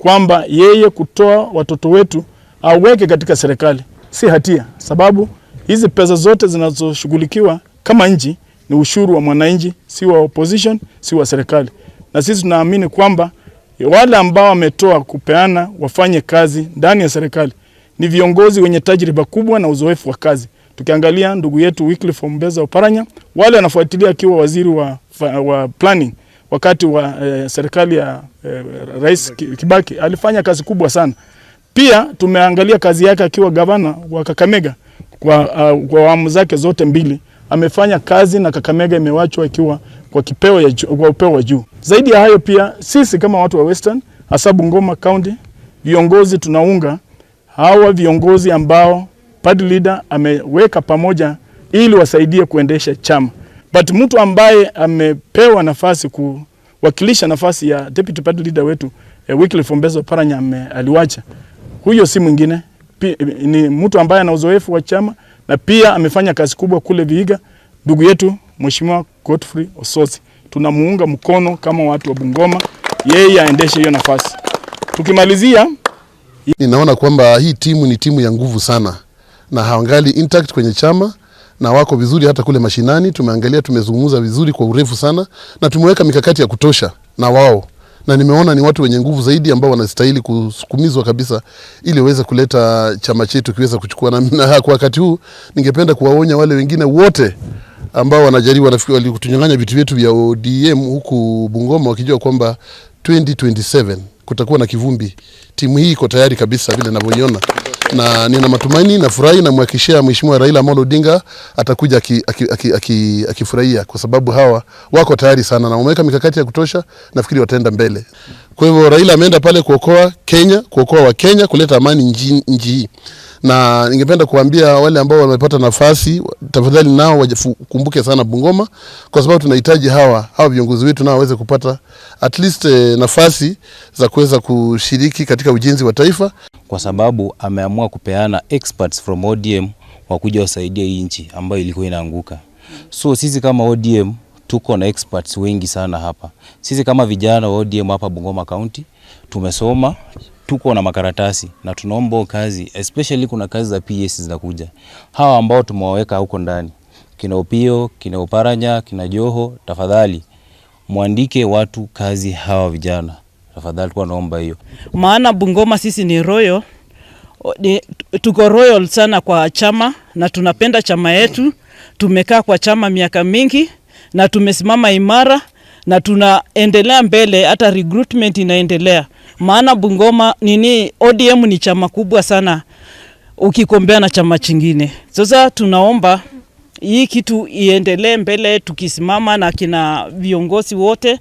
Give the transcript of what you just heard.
kwamba yeye kutoa watoto wetu aweke katika serikali si hatia, sababu hizi pesa zote zinazoshughulikiwa kama nchi ni ushuru wa mwananchi, si wa opposition, si wa serikali. Na sisi tunaamini kwamba wale ambao wametoa kupeana wafanye kazi ndani ya serikali ni viongozi wenye tajriba kubwa na uzoefu wa kazi. Tukiangalia ndugu yetu Wycliffe Ombeza Oparanya, wale anafuatilia akiwa waziri wa planning wakati wa serikali ya Rais Kibaki, alifanya kazi kubwa sana. Pia tumeangalia kazi yake akiwa gavana wa Kakamega kwa awamu zake zote mbili. Amefanya kazi na Kakamega imewachwa ikiwa kwa upeo wa juu. Zaidi ya hayo pia sisi kama watu wa Western, hasa Bungoma County, viongozi tunaunga hawa viongozi ambao party leader ameweka pamoja ili wasaidie kuendesha chama. But mtu ambaye amepewa nafasi kuwakilisha nafasi ya deputy party leader wetu Wycliffe Ombeza Oparanya aliwacha. Huyo si mwingine, ni mtu ambaye ana uzoefu wa chama na pia amefanya kazi kubwa kule Vihiga, ndugu yetu Mheshimiwa Godfrey Osotsi. Tunamuunga mkono kama watu wa Bungoma, yeye aendeshe hiyo nafasi. Tukimalizia, ninaona kwamba hii timu ni timu ya nguvu sana na hawangali intact kwenye chama na wako vizuri hata kule mashinani. Tumeangalia, tumezungumza vizuri kwa urefu sana na tumeweka mikakati ya kutosha na wao, na nimeona ni watu wenye nguvu zaidi ambao wanastahili kusukumizwa kabisa ili waweze kuleta chama chetu kiweza kuchukua. Na kwa wakati huu ningependa kuwaonya wale wengine wote ambao wanajaribu walikutunyang'anya vitu vyetu vya ODM huku Bungoma, wakijua kwamba 2027 kutakuwa na kivumbi. Timu hii iko tayari kabisa vile ninavyoiona, na nina matumaini na furahi na mwakishia Mheshimiwa Raila Amolo Odinga atakuja akifurahia kwa sababu hawa wako tayari sana na wameweka mikakati ya kutosha, nafikiri wataenda mbele. Kwa hivyo Raila ameenda pale kuokoa Kenya, kuokoa wa Kenya, kuleta amani nchi hii. Na ningependa kuambia wale ambao wamepata nafasi, tafadhali nao wakumbuke sana Bungoma, kwa sababu tunahitaji hawa viongozi wetu nao waweze kupata at least nafasi za kuweza kushiriki katika ujenzi wa taifa, kwa sababu ameamua kupeana experts from ODM wakuja wasaidia hii nchi ambayo ilikuwa inaanguka. So sisi kama ODM tuko na experts wengi sana hapa. Sisi kama vijana wa ODM hapa Bungoma County tumesoma, tuko na makaratasi na tunaomba kazi, especially kuna kazi za PS zinakuja. Hawa ambao tumewaweka huko ndani, kina Opio, kina Oparanya, kina Joho, tafadhali muandike watu kazi hawa vijana. Tafadhali kwa naomba hiyo. Maana Bungoma sisi ni royal, tuko royal sana kwa chama na tunapenda chama yetu. Tumekaa kwa chama miaka mingi na tumesimama imara na tunaendelea mbele, hata recruitment inaendelea. Maana Bungoma ODM ni chama kubwa sana ukikombea na chama chingine. Sasa tunaomba hii kitu iendelee mbele tukisimama na kina viongozi wote.